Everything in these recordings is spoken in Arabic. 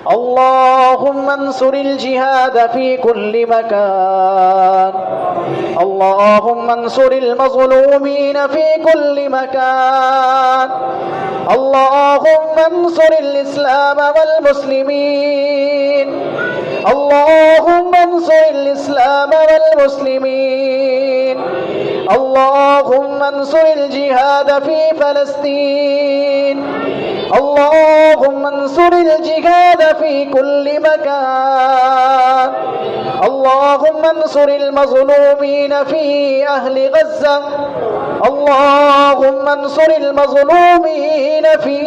اللهم انصر الجهاد في كل مكان. اللهم انصر المظلومين في كل مكان. اللهم انصر الإسلام والمسلمين. اللهم انصر الإسلام والمسلمين. اللهم انصر الجهاد في فلسطين. اللهم انصر الجهاد في كل مكان. اللهم انصر المظلومين في أهل غزة. اللهم انصر المظلومين في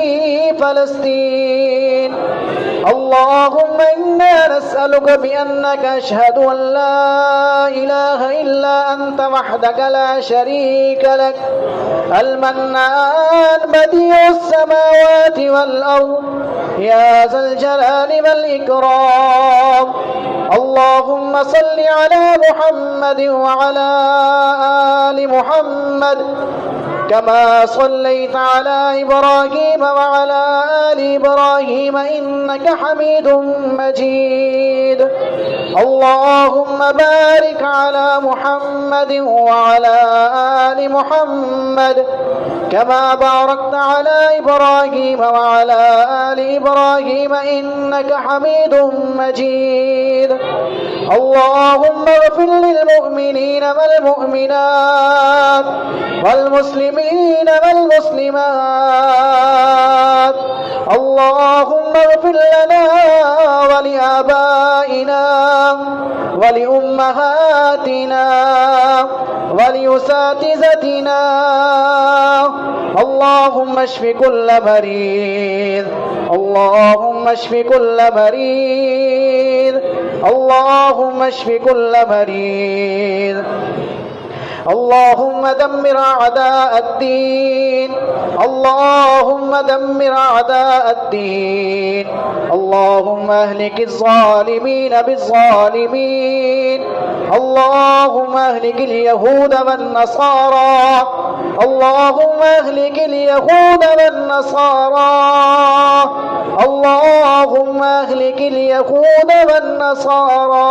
فلسطين. اللهم إنا نسألك بأنك أشهد أن لا إله إلا أنت وحدك لا شريك لك المنان بديع السماوات والأرض يا ذا الجلال والإكرام. اللهم صل على محمد وعلى آل محمد كما صليت على إبراهيم وعلى آل إبراهيم إنك حميد مجيد. اللهم بارك على محمد وعلى آل محمد كما باركت على إبراهيم وعلى آل إبراهيم إنك حميد مجيد. اللهم اغفر للمؤمنين والمؤمنات والمسلمين والمسلمات. اللهم اغفر لنا ولآبائنا ولأمهاتنا ولأساتذتنا. اللهم اشف كل مريض. اللهم اشف كل مريض. اللهم اشف كل مريض. اللهم دمر أعداء الدين. اللهم دمر أعداء الدين. اللهم اهلك الظالمين بالظالمين. اللهم اهلك اليهود والنصارى. اللهم اهلك اليهود والنصارى. اللهم اهلك اليهود والنصارى.